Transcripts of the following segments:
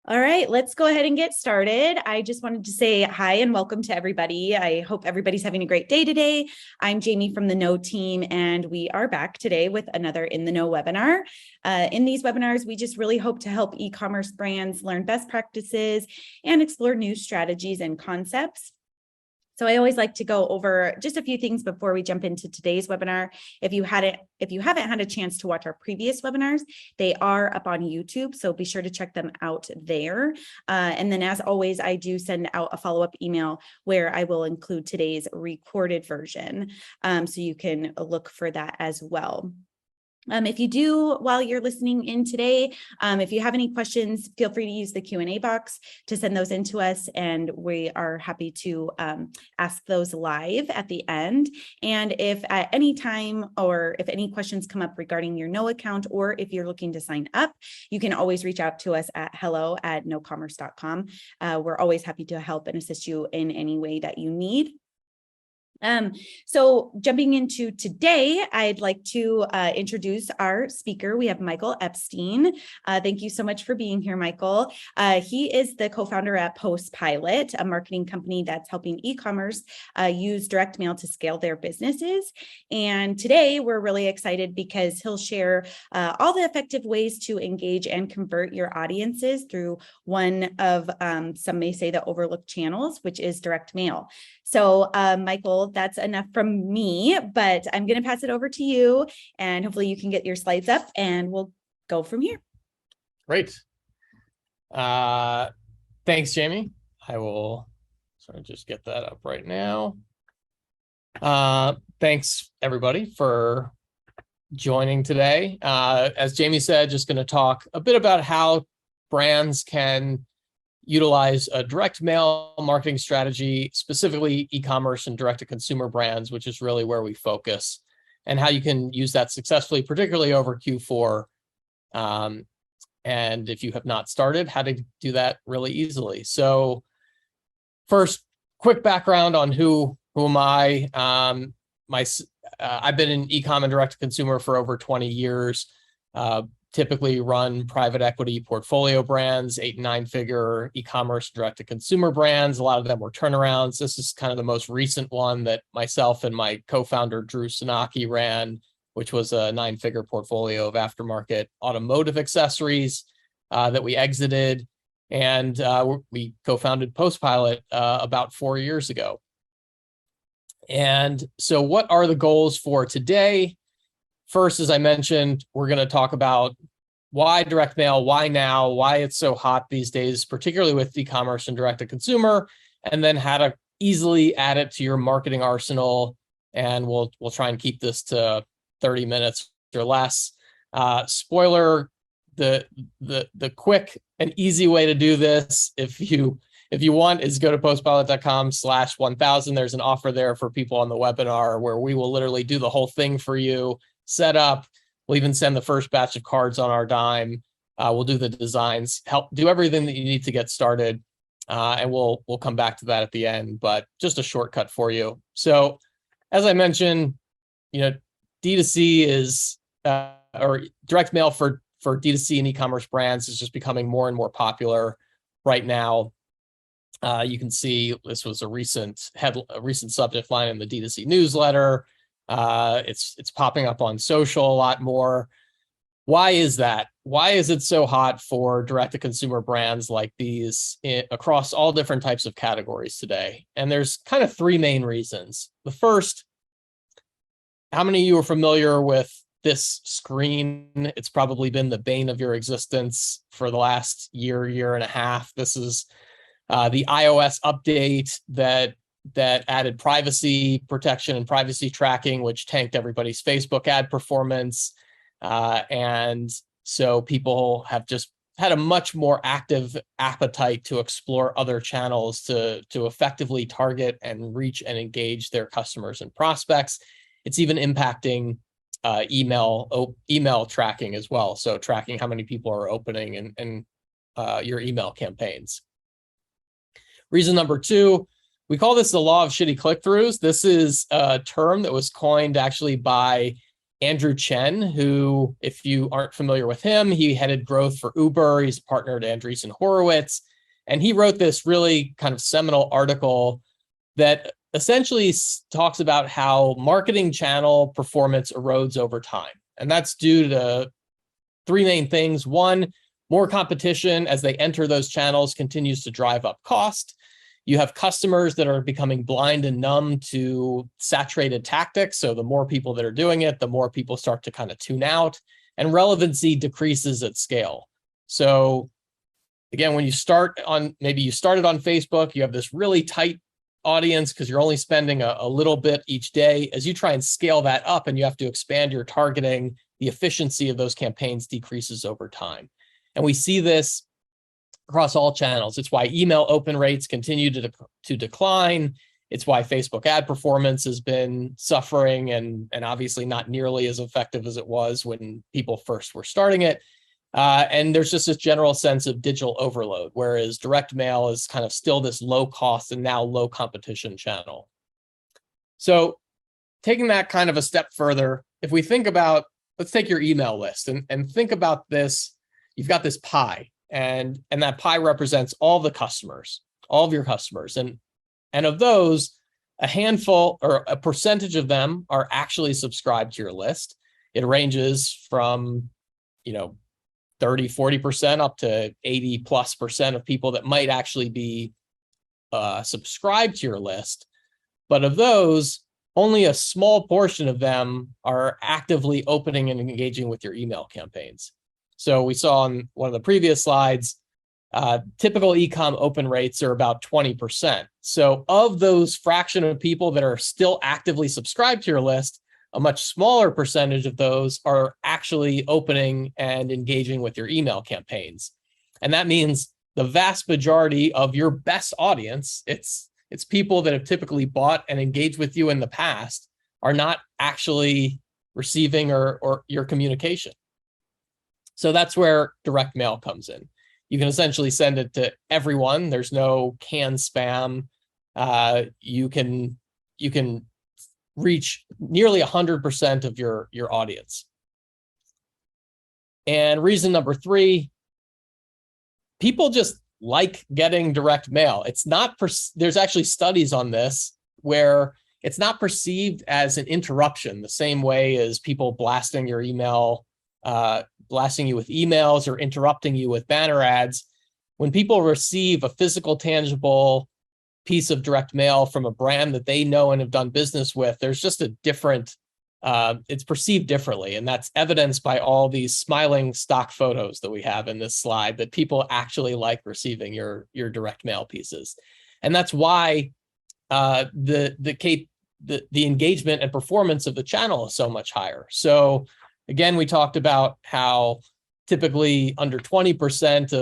All right, let's go ahead and get started. I just wanted to say hi and welcome to everybody. I hope everybody's having a great day today. I'm Jamie from the Kno team, and we are back today with another In the Kno webinar. In these webinars, we just really hope to help e-commerce brands learn best practices and explore new strategies and concepts. So I always like to go over just a few things before we jump into today's webinar. If you haven't had a chance to watch our previous webinars, they are up on YouTube, so be sure to check them out there. And then as always, I do send out a follow-up email where I will include today's recorded version. So you can look for that as well. If you do, while you're listening in today, if you have any questions, feel free to use the Q&A box to send those in to us, and we are happy to ask those live at the end. And if at any time or if any questions come up regarding your Kno account, or if you're looking to sign up, you can always reach out to us at hello@knocommerce.com. We're always happy to help and assist you in any way that you need. So jumping into today, I'd like to introduce our speaker. We have Michael Epstein. Thank you so much for being here, Michael. He is the co-founder at PostPilot, a marketing company that's helping e-commerce use direct mail to scale their businesses. And today we're really excited because he'll share all the effective ways to engage and convert your audiences through one of, some may say, the overlooked channels, which is direct mail. So Michael, that's enough from me, but I'm going to pass it over to you, and hopefully you can get your slides up and we'll go from here. Great. Thanks, Jamie. I will sort of just get that up right now. Thanks, everybody, for joining today. As Jamie said, just going to talk a bit about how brands can utilize a direct mail marketing strategy, specifically e-commerce and direct-to-consumer brands, which is really where we focus, and how you can use that successfully, particularly over Q4. And if you have not started, how to do that really easily. So first, quick background on who am I. I've been in e-com and direct-to-consumer for over 20 years. Typically run private equity portfolio brands, 8- and 9-figure e-commerce direct-to-consumer brands. A lot of them were turnarounds. This is kind of the most recent one that myself and my co-founder Drew Sanaki ran, which was a 9-figure portfolio of aftermarket automotive accessories that we exited. And we co-founded PostPilot about 4 years ago. And so what are the goals for today? First, as I mentioned, we're going to talk about why direct mail, why now, why it's so hot these days, particularly with e-commerce and direct-to-consumer, and then how to easily add it to your marketing arsenal. And we'll try and keep this to 30 minutes or less. Spoiler: the quick and easy way to do this, if you want, is go to postpilot.com/1000. There's an offer there for people on the webinar where we will literally do the whole thing for you. Set up. We'll even send the first batch of cards on our dime. We'll do the designs, help do everything that you need to get started, and we'll come back to that at the end. But just a shortcut for you. So, as I mentioned, D2C is or direct mail for D2C and e-commerce brands is just becoming more and more popular right now. You can see this was a recent subject line in the D2C newsletter. It's popping up on social a lot more. Why is that? Why is it so hot for direct-to-consumer brands like these across all different types of categories today? And there's kind of three main reasons. The first, how many of you are familiar with this screen? It's probably been the bane of your existence for the last year and a half. This is the iOS update that added privacy protection and privacy tracking, which tanked everybody's Facebook ad performance. And so people have just had a much more active appetite to explore other channels to effectively target and reach and engage their customers and prospects. It's even impacting email tracking as well. So tracking how many people are opening and your email campaigns. Reason number two, we call this the law of shitty click-throughs. This is a term that was coined actually by Andrew Chen, who, if you aren't familiar with him, he headed growth for Uber. He's a partner to Andreessen Horowitz. And he wrote this really kind of seminal article that essentially talks about how marketing channel performance erodes over time. And that's due to three main things. One, more competition as they enter those channels continues to drive up cost. You have customers that are becoming blind and numb to saturated tactics. So the more people that are doing it, the more people start to kind of tune out, and relevancy decreases at scale. So again, when you start on, maybe you started on Facebook, you have this really tight audience because you're only spending a little bit each day. As you try and scale that up and you have to expand your targeting, the efficiency of those campaigns decreases over time. And we see this across all channels. It's why email open rates continue to decline. It's why Facebook ad performance has been suffering and obviously not nearly as effective as it was when people first were starting it. And there's just this general sense of digital overload, whereas direct mail is kind of still this low cost and now low competition channel. So taking that kind of a step further, if we think about, let's take your email list and think about this. You've got this pie. And that pie represents all the customers, all of your customers. And of those, a handful or a percentage of them are actually subscribed to your list. It ranges from, 30, 40% up to 80+% of people that might actually be subscribed to your list. But of those, only a small portion of them are actively opening and engaging with your email campaigns. So we saw on one of the previous slides, typical e-com open rates are about 20%. So of those fraction of people that are still actively subscribed to your list, a much smaller percentage of those are actually opening and engaging with your email campaigns. And that means the vast majority of your best audience, it's people that have typically bought and engaged with you in the past, are not actually receiving or your communication. So that's where direct mail comes in. You can essentially send it to everyone. There's no canned spam. You can reach nearly 100% of your audience. And reason number three, people just like getting direct mail. It's not, there's actually studies on this where it's not perceived as an interruption the same way as people blasting your email, blasting you with emails or interrupting you with banner ads. When people receive a physical, tangible piece of direct mail from a brand that they know and have done business with, there's just a different, it's perceived differently. And that's evidenced by all these smiling stock photos that we have in this slide, that people actually like receiving your direct mail pieces. And that's why the engagement and performance of the channel is so much higher. So again, we talked about how typically under 20%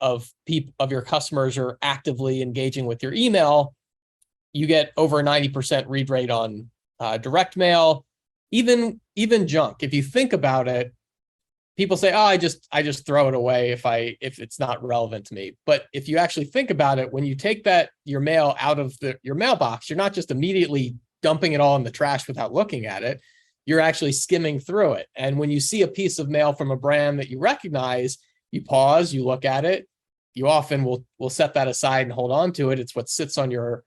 of your customers are actively engaging with your email. You get over a 90% read rate on direct mail, even junk. If you think about it, people say, "Oh, I just throw it away if it's not relevant to me." But if you actually think about it, when you take your mail out of your mailbox, you're not just immediately dumping it all in the trash without looking at it. You're actually skimming through it. And when you see a piece of mail from a brand that you recognize, you pause, you look at it. You often will set that aside and hold on to it. It's what sits on your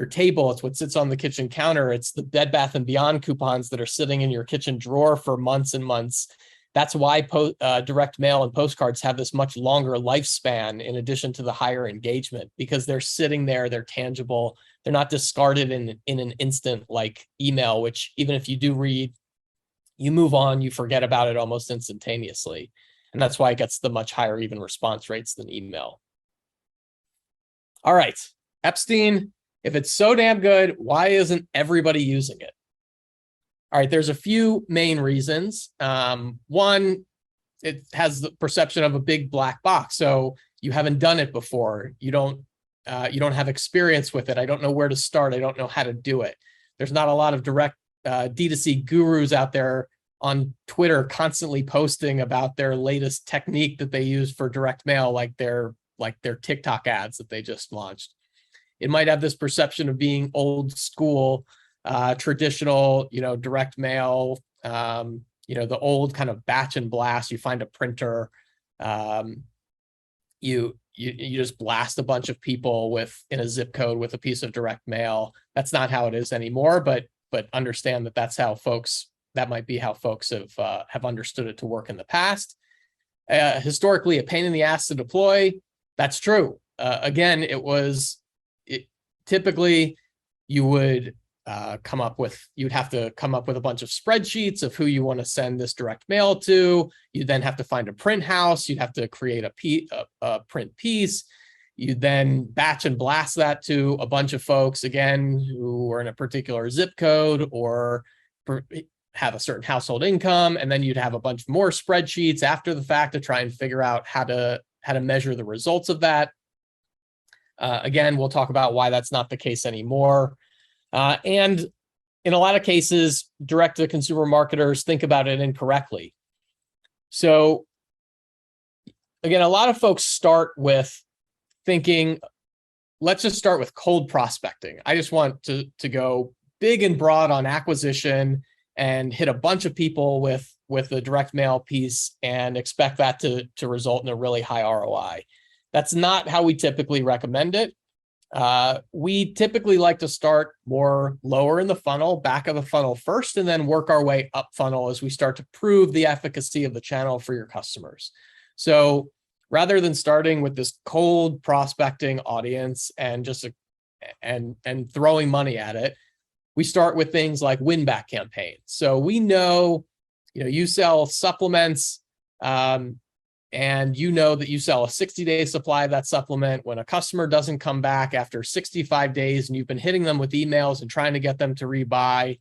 table. It's what sits on the kitchen counter. It's the Bed Bath & Beyond coupons that are sitting in your kitchen drawer for months and months. That's why direct mail and postcards have this much longer lifespan in addition to the higher engagement, because they're sitting there, they're tangible. They're not discarded in an instant like email, which even if you do read, you move on, you forget about it almost instantaneously. And that's why it gets the much higher even response rates than email. All right, Epstein, if it's so damn good, why isn't everybody using it? All right, there's a few main reasons. One, it has the perception of a big black box. So you haven't done it before. You don't have experience with it. I don't know where to start. I don't know how to do it. There's not a lot of direct DTC gurus out there on Twitter constantly posting about their latest technique that they use for direct mail, like their TikTok ads that they just launched. It might have this perception of being old school, traditional, direct mail, The old kind of batch and blast. You find a printer, you just blast a bunch of people in a zip code with a piece of direct mail. That's not how it is anymore, but understand that's how that might be how folks have understood it to work in the past. Historically, a pain in the ass to deploy. That's true. Again, typically you would you'd have to come up with a bunch of spreadsheets of who you want to send this direct mail to. You then have to find a print house. You'd have to create a print piece. You then batch and blast that to a bunch of folks, again, who are in a particular zip code or have a certain household income. And then you'd have a bunch more spreadsheets after the fact to try and figure out how to measure the results of that. Again, we'll talk about why that's not the case anymore. And in a lot of cases, direct-to-consumer marketers think about it incorrectly. So again, a lot of folks start with thinking, let's just start with cold prospecting. I just want to go big and broad on acquisition and hit a bunch of people with a direct mail piece and expect that to result in a really high ROI. That's not how we typically recommend it. We typically like to start more lower in the funnel, back of the funnel first, and then work our way up funnel as we start to prove the efficacy of the channel for your customers. So rather than starting with this cold prospecting audience and just and throwing money at it, we start with things like Winback campaigns. So we know, you sell supplements, and you know that you sell a 60-day supply of that supplement. When a customer doesn't come back after 65 days and you've been hitting them with emails and trying to get them to rebuy,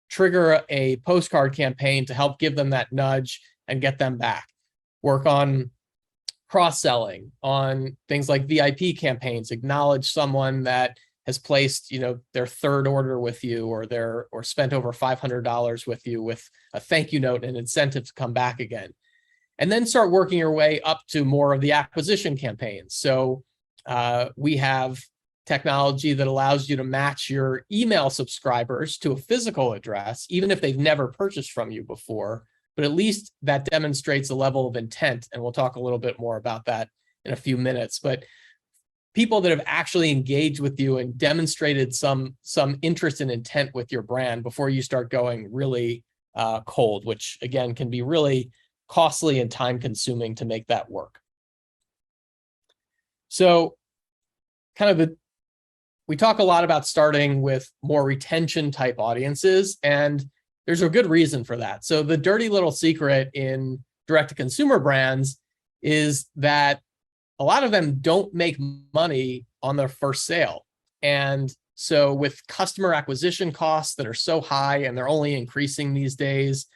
trigger a postcard campaign to help give them that nudge and get them back. Work on cross-selling, on things like VIP campaigns, acknowledge someone that has placed, their third order with you or spent over $500 with you with a thank you note and incentive to come back again. And then start working your way up to more of the acquisition campaigns. So we have technology that allows you to match your email subscribers to a physical address, even if they've never purchased from you before, but at least that demonstrates a level of intent. And we'll talk a little bit more about that in a few minutes. But people that have actually engaged with you and demonstrated some interest and intent with your brand before you start going really cold, which again can be really costly and time consuming to make that work. So we talk a lot about starting with more retention type audiences, and there's a good reason for that. So the dirty little secret in direct-to-consumer brands is that a lot of them don't make money on their first sale. And so with customer acquisition costs that are so high and they're only increasing these days,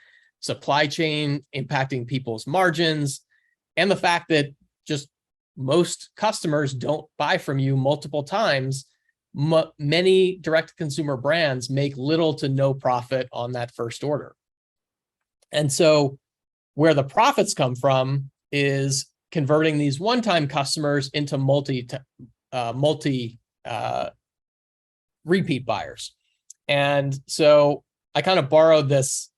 supply chain impacting people's margins, and the fact that just most customers don't buy from you multiple times, many direct-to-consumer brands make little to no profit on that first order. And so where the profits come from is converting these one-time customers into multi repeat buyers. And so I kind of borrowed this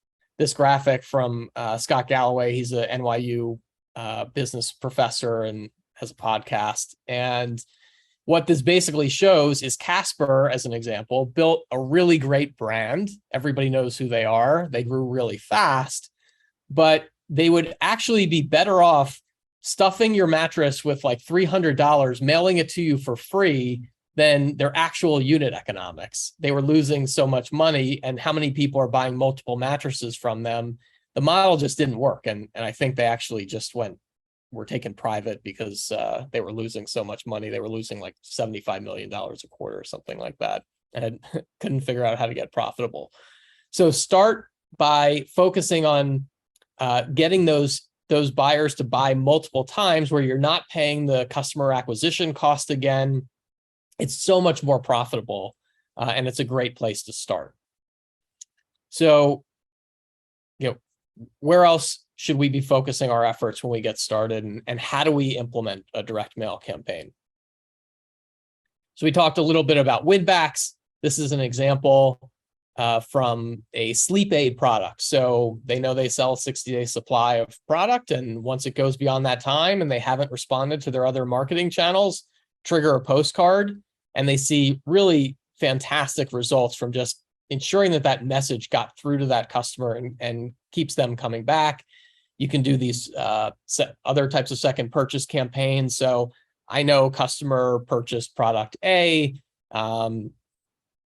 graphic from Scott Galloway. He's a NYU business professor and has a podcast. And what this basically shows is Casper, as an example, built a really great brand. Everybody knows who they are. They grew really fast, but they would actually be better off stuffing your mattress with like $300, mailing it to you for free, than their actual unit economics. They were losing so much money, and how many people are buying multiple mattresses from them? The model just didn't work. And I think they actually just were taken private because they were losing so much money. They were losing like $75 million a quarter or something like that, and couldn't figure out how to get profitable. So start by focusing on getting those buyers to buy multiple times where you're not paying the customer acquisition cost again. It's so much more profitable, and it's a great place to start. So, where else should we be focusing our efforts when we get started, and how do we implement a direct mail campaign? So we talked a little bit about Winbacks. This is an example. from a sleep aid product. So they know they sell a 60-day supply of product, and once it goes beyond that time and they haven't responded to their other marketing channels, trigger a postcard, and they see really fantastic results from just ensuring that that message got through to that customer and keeps them coming back. You can do these other types of second purchase campaigns. So I know customer purchased product A,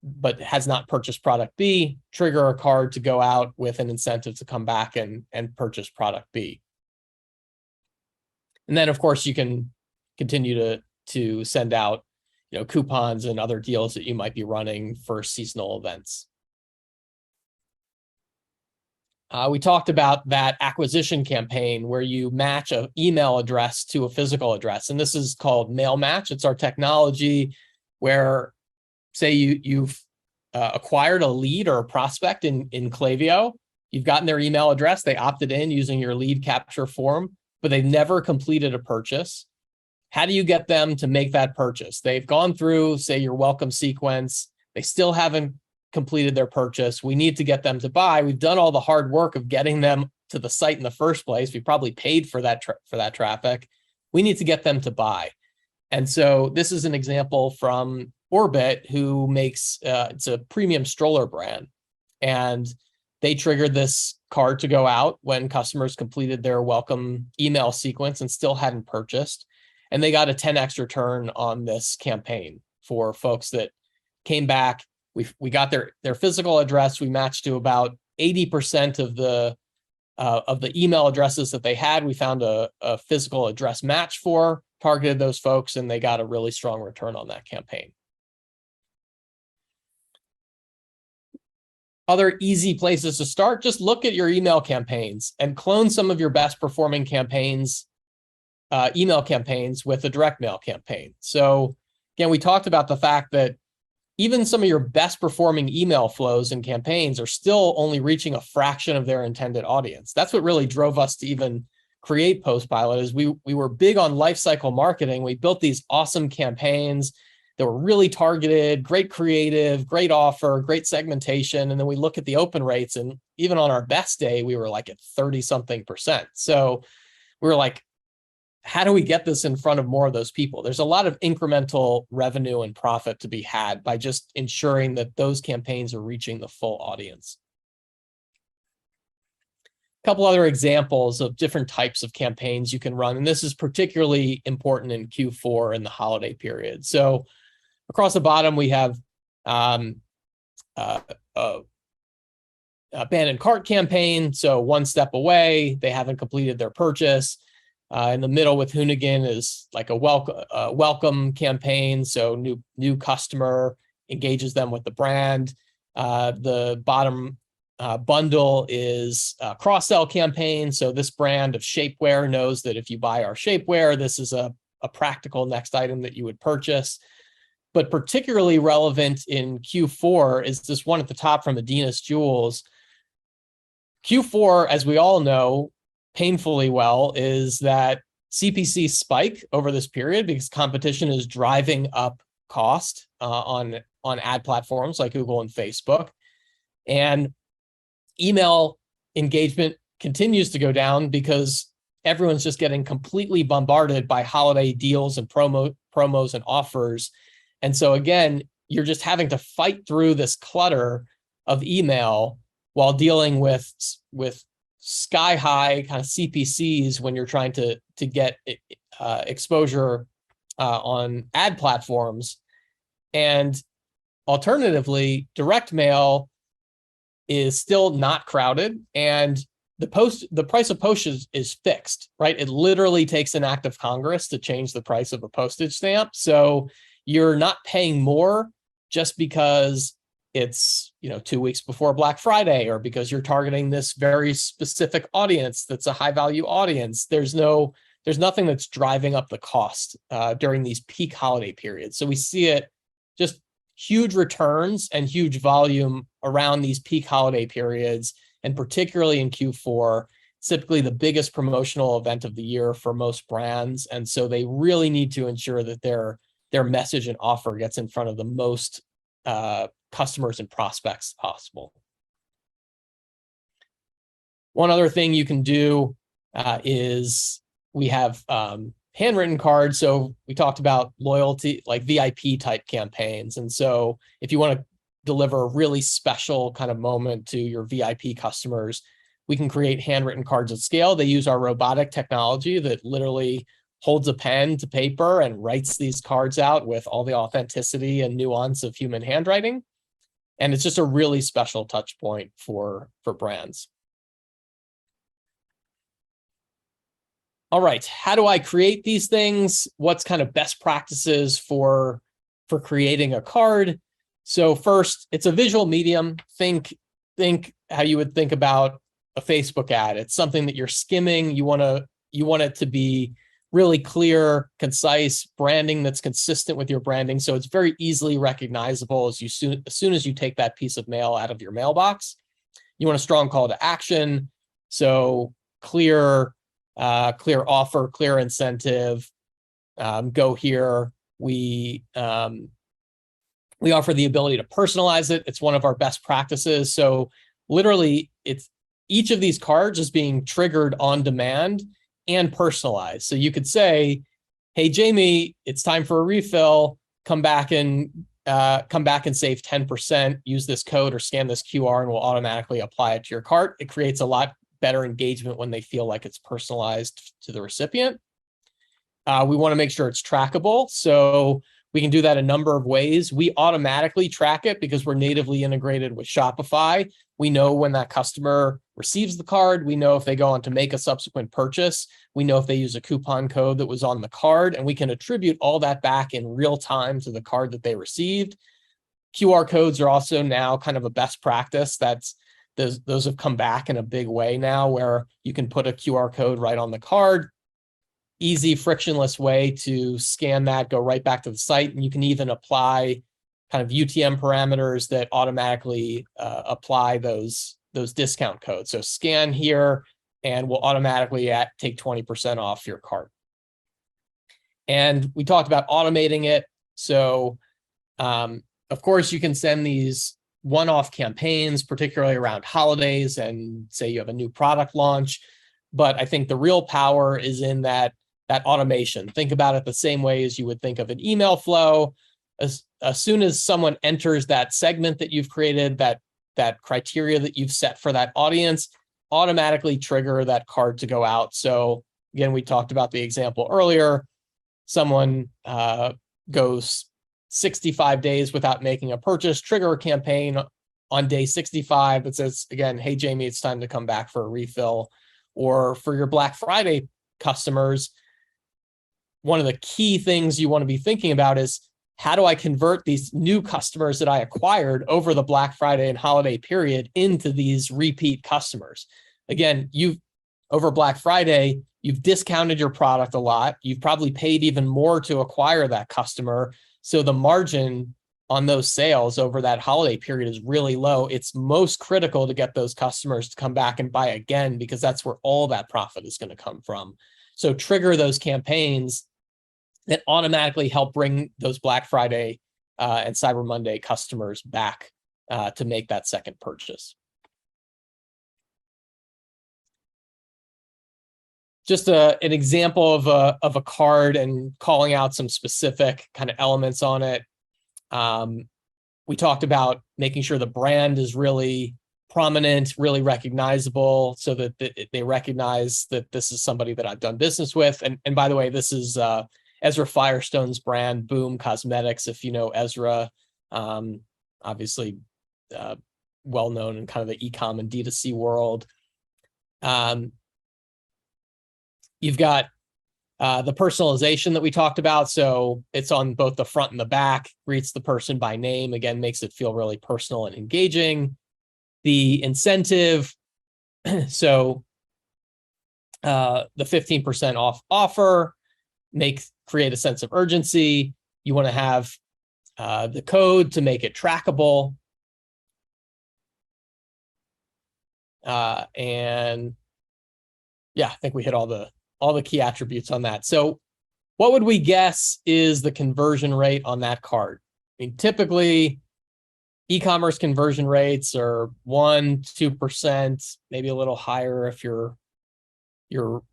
but has not purchased product B, trigger a card to go out with an incentive to come back and purchase product B. And then, of course, you can continue to send out, coupons and other deals that you might be running for seasonal events. We talked about that acquisition campaign where you match an email address to a physical address. And this is called Mailmatch. It's our technology where, say you've acquired a lead or a prospect in Klaviyo. You've gotten their email address. They opted in using your lead capture form, but they've never completed a purchase. How do you get them to make that purchase? They've gone through, say, your welcome sequence. They still haven't completed their purchase. We need to get them to buy. We've done all the hard work of getting them to the site in the first place. We probably paid for that traffic. We need to get them to buy. And so this is an example from Orbit, who makes it's a premium stroller brand, and they triggered this card to go out when customers completed their welcome email sequence and still hadn't purchased. And they got a 10x return on this campaign for folks that came back. We got their physical address. We matched to about 80% of the email addresses that they had. We found a physical address match for, targeted those folks, and they got a really strong return on that campaign. Other easy places to start, just look at your email campaigns and clone some of your best performing campaigns, email campaigns, with a direct mail campaign. So again, we talked about the fact that even some of your best performing email flows and campaigns are still only reaching a fraction of their intended audience. That's what really drove us to even create PostPilot, is we were big on lifecycle marketing. We built these awesome campaigns that were really targeted, great creative, great offer, great segmentation. And then we look at the open rates, and even on our best day, we were like at 30-something%. So we were like, how do we get this in front of more of those people? There's a lot of incremental revenue and profit to be had by just ensuring that those campaigns are reaching the full audience. A couple other examples of different types of campaigns you can run, and this is particularly important in Q4 and the holiday period. So across the bottom, we have abandoned cart campaign. So one step away, they haven't completed their purchase. In the middle with Hoonigan is like a welcome campaign. So new customer, engages them with the brand. The bottom bundle is a cross-sell campaign. So this brand of shapewear knows that if you buy our shapewear, this is a practical next item that you would purchase. But particularly relevant in Q4 is this one at the top from Adina's Jewels. Q4, as we all know, painfully well, is that CPC spike over this period because competition is driving up cost on ad platforms like Google and Facebook. And email engagement continues to go down because everyone's just getting completely bombarded by holiday deals and promos and offers. And so again, you're just having to fight through this clutter of email while dealing with sky high kind of CPCs when you're trying to get exposure on ad platforms. And alternatively, direct mail is still not crowded, and the price of postage is fixed, right? It literally takes an act of Congress to change the price of a postage stamp. So you're not paying more just because it's 2 weeks before Black Friday, or because you're targeting this very specific audience that's a high value audience. There's nothing that's driving up the cost during these peak holiday periods. So we see it just huge returns and huge volume around these peak holiday periods, and particularly in Q4, typically the biggest promotional event of the year for most brands. And so they really need to ensure that their message and offer gets in front of the most customers and prospects possible. One other thing you can do is we have handwritten cards. So we talked about loyalty, like VIP type campaigns. And so if you want to deliver a really special kind of moment to your VIP customers, we can create handwritten cards at scale. They use our robotic technology that literally holds a pen to paper and writes these cards out with all the authenticity and nuance of human handwriting. And it's just a really special touch point for brands. All right, how do I create these things? What's kind of best practices for creating a card? So first, it's a visual medium. Think how you would think about a Facebook ad. It's something that you're skimming. You want it to be really clear, concise, branding that's consistent with your branding. So it's very easily recognizable as soon as you take that piece of mail out of your mailbox. You want a strong call to action. So clear offer, clear incentive, go here. We offer the ability to personalize it. It's one of our best practices. So literally, each of these cards is being triggered on demand and personalized. So you could say, hey, Jamie, it's time for a refill. Come back and save 10%. Use this code or scan this QR and we'll automatically apply it to your cart. It creates a lot better engagement when they feel like it's personalized to the recipient. We want to make sure it's trackable. So we can do that a number of ways. We automatically track it because we're natively integrated with Shopify. We know when that customer receives the card. We know if they go on to make a subsequent purchase. We know if they use a coupon code that was on the card, and we can attribute all that back in real time to the card that they received. QR codes are also now kind of a best practice. Those have come back in a big way now, where you can put a QR code right on the card. Easy, frictionless way to scan that, go right back to the site. And you can even apply kind of UTM parameters that automatically apply those discount codes. So scan here and we'll automatically take 20% off your cart. And we talked about automating it. So of course you can send these one-off campaigns, particularly around holidays and say you have a new product launch. But I think the real power is in that automation. Think about it the same way as you would think of an email flow. As soon as someone enters that segment that you've created, that criteria that you've set for that audience, automatically trigger that card to go out. So again, we talked about the example earlier. Someone goes 65 days without making a purchase, trigger a campaign on day 65 that says, again, hey, Jamie, it's time to come back for a refill. Or for your Black Friday customers, one of the key things you want to be thinking about is, how do I convert these new customers that I acquired over the Black Friday and holiday period into these repeat customers? Again, over Black Friday, you've discounted your product a lot. You've probably paid even more to acquire that customer. So the margin on those sales over that holiday period is really low. It's most critical to get those customers to come back and buy again, because that's where all that profit is going to come from. So trigger those campaigns that automatically help bring those Black Friday and Cyber Monday customers back to make that second purchase. Just an example of a card and calling out some specific kind of elements on it. We talked about making sure the brand is really prominent, really recognizable, so that they recognize that this is somebody that I've done business with. And by the way, this is Ezra Firestone's brand, Boom Cosmetics, if you know Ezra, obviously well-known in kind of the e-com and DTC world. You've got the personalization that we talked about. So it's on both the front and the back, greets the person by name, again, makes it feel really personal and engaging. The incentive, so the 15% off offer, create a sense of urgency. You want to have the code to make it trackable. And yeah, I think we hit all the key attributes on that. So what would we guess is the conversion rate on that card? I mean, typically, E-commerce conversion rates are 1-2%, maybe a little higher if you're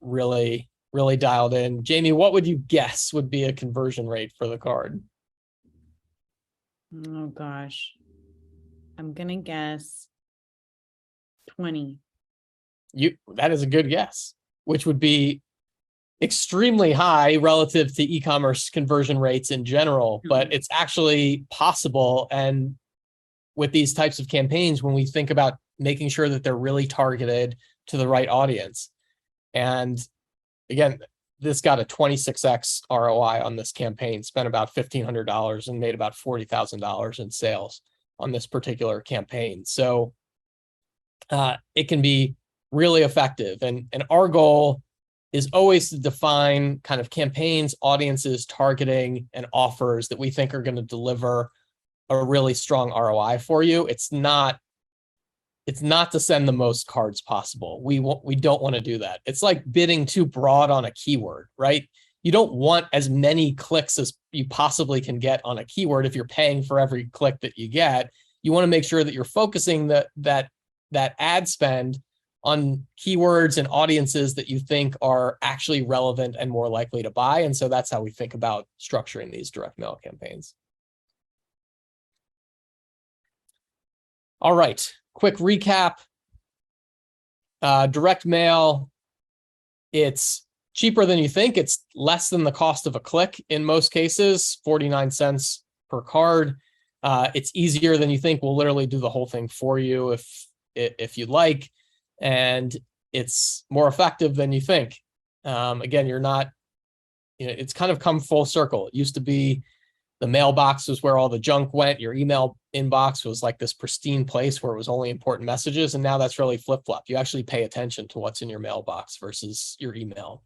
really dialed in. Jamie, what would you guess would be a conversion rate for the card? Oh gosh. I'm gonna guess 20. That is a good guess, which would be extremely high relative to e-commerce conversion rates in general, but it's actually possible. And with these types of campaigns, when we think about making sure that they're really targeted to the right audience. And again, this got a 26x ROI on this campaign, spent about $1,500 and made about $40,000 in sales on this particular campaign. So it can be really effective. And our goal is always to define kind of campaigns, audiences, targeting, and offers that we think are going to deliver a really strong ROI for you. It's not to send the most cards possible. We don't want to do that. It's like bidding too broad on a keyword, right? You don't want as many clicks as you possibly can get on a keyword if you're paying for every click that you get. You want to make sure that you're focusing that ad spend on keywords and audiences that you think are actually relevant and more likely to buy. And so that's how we think about structuring these direct mail campaigns. All right, quick recap. Direct mail, it's cheaper than you think. It's less than the cost of a click in most cases, 49 cents per card. It's easier than you think. We'll literally do the whole thing for you if you'd like. And it's more effective than you think. Again, it's kind of come full circle. It used to be the mailbox was where all the junk went. Your email inbox was like this pristine place where it was only important messages. And now that's really flip-flop. You actually pay attention to what's in your mailbox versus your email.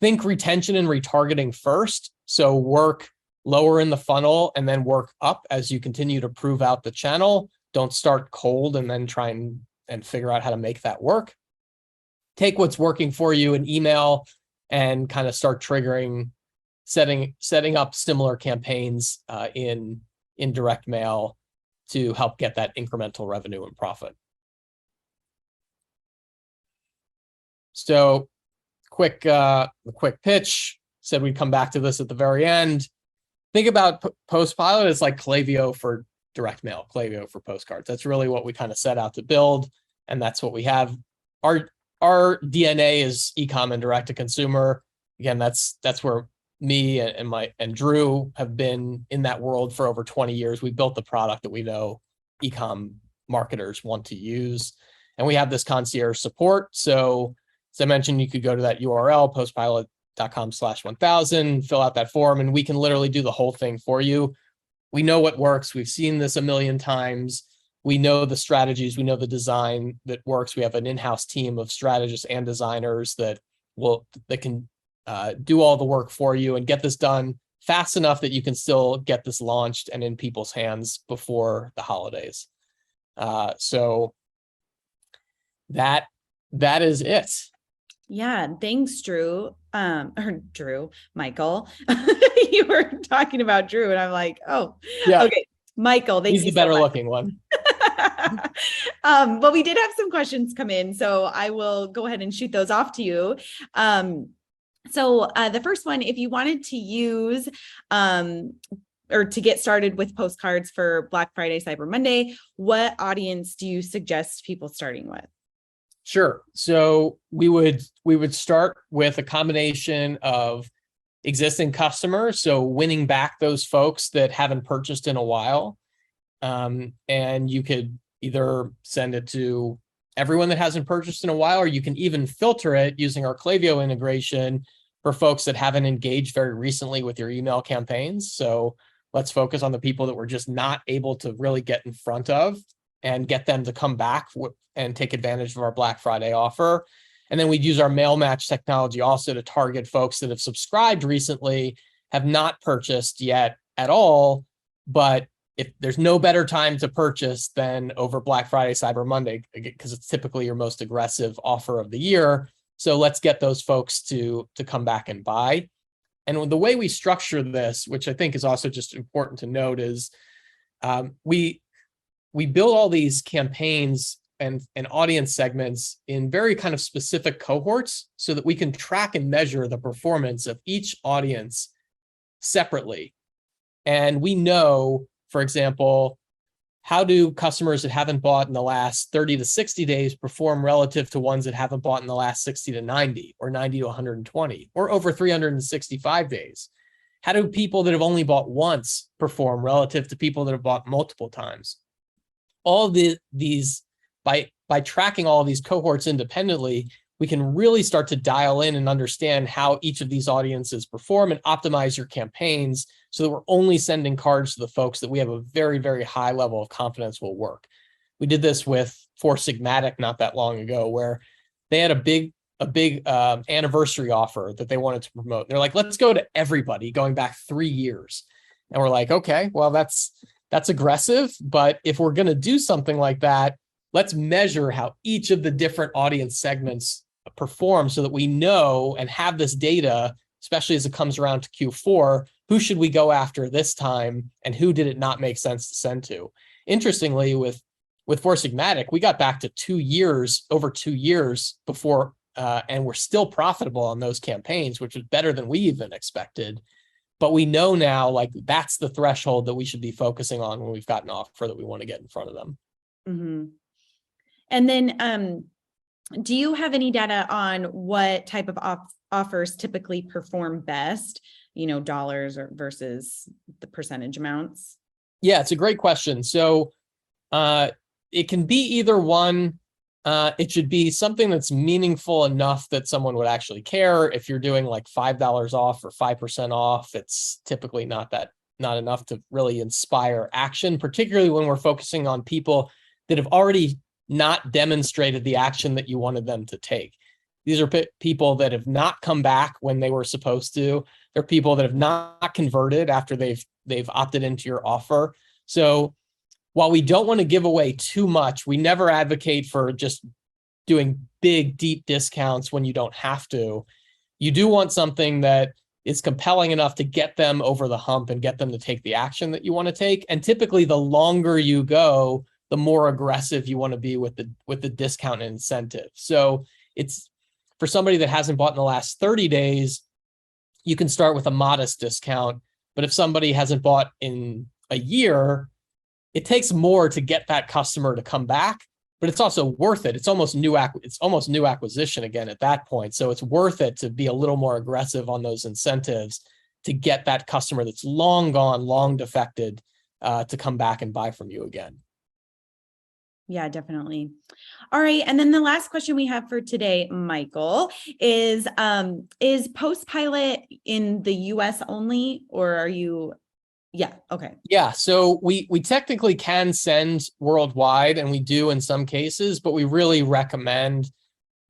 Think retention and retargeting first. So work lower in the funnel and then work up as you continue to prove out the channel. Don't start cold and then try and figure out how to make that work. Take what's working for you in email and kind of start triggering, setting up similar campaigns in direct mail to help get that incremental revenue and profit. So quick pitch, said we'd come back to this at the very end. Think about PostPilot as like Klaviyo for direct mail, Klaviyo for postcards. That's really what we kind of set out to build, and that's what we have. Our DNA is e-com and direct to consumer. Again, that's where me and Drew have been in that world for over 20 years. We built the product that we know e-com marketers want to use, and we have this concierge support. So as I mentioned, you could go to that URL, postpilot.com/1000, fill out that form, and we can literally do the whole thing for you. We know what works. We've seen this a million times. We know the strategies. We know the design that works. We have an in-house team of strategists and designers that can do all the work for you and get this done fast enough that you can still get this launched and in people's hands before the holidays. So that is it. Yeah, thanks, Drew. Michael. You were talking about Drew, and I'm like, oh, yeah. Okay, Michael. He's the better looking one. But we did have some questions come in, so I will go ahead and shoot those off to you. So the first one, if you wanted to use or to get started with postcards for Black Friday, Cyber Monday, what audience do you suggest people starting with? Sure. So we would start with a combination of existing customers, so winning back those folks that haven't purchased in a while. And you could either send it to everyone that hasn't purchased in a while, or you can even filter it using our Klaviyo integration for folks that haven't engaged very recently with your email campaigns. So let's focus on the people that we're just not able to really get in front of and get them to come back and take advantage of our Black Friday offer. And then we'd use our Mailmatch technology also to target folks that have subscribed recently, have not purchased yet at all, but if there's no better time to purchase than over Black Friday, Cyber Monday, because it's typically your most aggressive offer of the year. So let's get those folks to come back and buy. And the way we structure this, which I think is also just important to note, is we we build all these campaigns and audience segments in very kind of specific cohorts so that we can track and measure the performance of each audience separately. And we know, for example, how do customers that haven't bought in the last 30 to 60 days perform relative to ones that haven't bought in the last 60 to 90 or 90 to 120 or over 365 days? How do people that have only bought once perform relative to people that have bought multiple times? All these by tracking all of these cohorts independently, we can really start to dial in and understand how each of these audiences perform and optimize your campaigns so that we're only sending cards to the folks that we have a very, very high level of confidence will work. We did this with Four Sigmatic not that long ago, where they had a big anniversary offer that they wanted to promote. They're like, let's go to everybody going back 3 years. And we're like, okay, well, that's aggressive. But if we're going to do something like that, let's measure how each of the different audience segments perform so that we know and have this data, especially as it comes around to Q4, who should we go after this time and who did it not make sense to send to? Interestingly, with Four Sigmatic, we got back to 2 years, over 2 years before, and we're still profitable on those campaigns, which was better than we even expected. But we know now, like, that's the threshold that we should be focusing on when we've got an offer that we want to get in front of them. Mm-hmm. And then, do you have any data on what type of offers typically perform best, dollars or versus the percentage amounts? Yeah, it's a great question. So it can be either one. It should be something that's meaningful enough that someone would actually care. If you're doing like $5 off or 5% off, it's typically not enough to really inspire action, particularly when we're focusing on people that have already not demonstrated the action that you wanted them to take. These are people that have not come back when they were supposed to. They're people that have not converted after they've opted into your offer. So while we don't want to give away too much, we never advocate for just doing big, deep discounts when you don't have to. You do want something that is compelling enough to get them over the hump and get them to take the action that you want to take. And typically, the longer you go, the more aggressive you want to be with the discount and incentive. So it's for somebody that hasn't bought in the last 30 days, you can start with a modest discount. But if somebody hasn't bought in a year, it takes more to get that customer to come back, but it's also worth it. It's almost new acquisition again at that point. So it's worth it to be a little more aggressive on those incentives to get that customer that's long gone, long defected, to come back and buy from you again. Yeah, definitely. All right. And then the last question we have for today, Michael, is PostPilot in the US only, or are you? Yeah. Okay. Yeah. So we technically can send worldwide, and we do in some cases, but we really recommend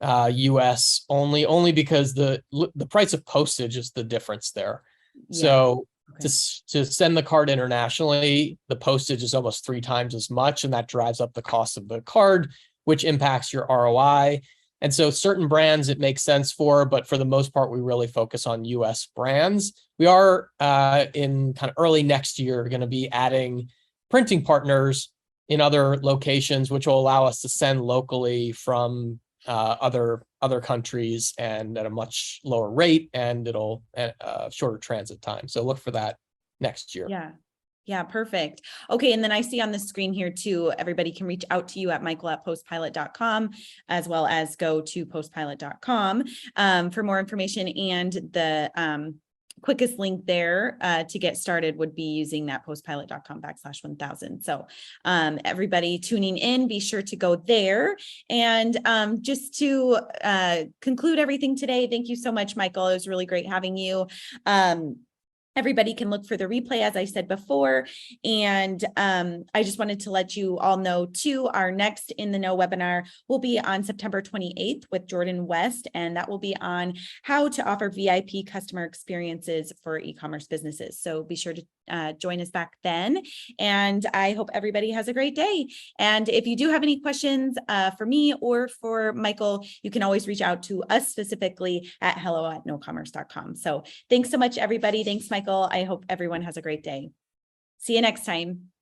US only because the price of postage is the difference there. Yeah. So okay. To send the card internationally, the postage is almost 3 times as much, and that drives up the cost of the card, which impacts your ROI. And so certain brands it makes sense for, but for the most part, we really focus on US brands. We are in kind of early next year going to be adding printing partners in other locations, which will allow us to send locally from other countries and at a much lower rate, and it'll shorter transit time. So look for that next year. Yeah. Yeah, perfect. Okay. And then I see on the screen here too, everybody can reach out to you at michael@postpilot.com, as well as go to postpilot.com for more information. And the quickest link there to get started would be using that postpilot.com/1000. So everybody tuning in, be sure to go there. And just to conclude everything today, thank you so much, Michael. It was really great having you. Everybody can look for the replay, as I said before. And I just wanted to let you all know too, our next In The Kno webinar will be on September 28th with Jordan West, and that will be on how to offer VIP customer experiences for e-commerce businesses. So be sure to join us back then. And I hope everybody has a great day. And if you do have any questions for me or for Michael, you can always reach out to us specifically at hello@knocommerce.com. So thanks so much, everybody. Thanks, Michael. I hope everyone has a great day. See you next time.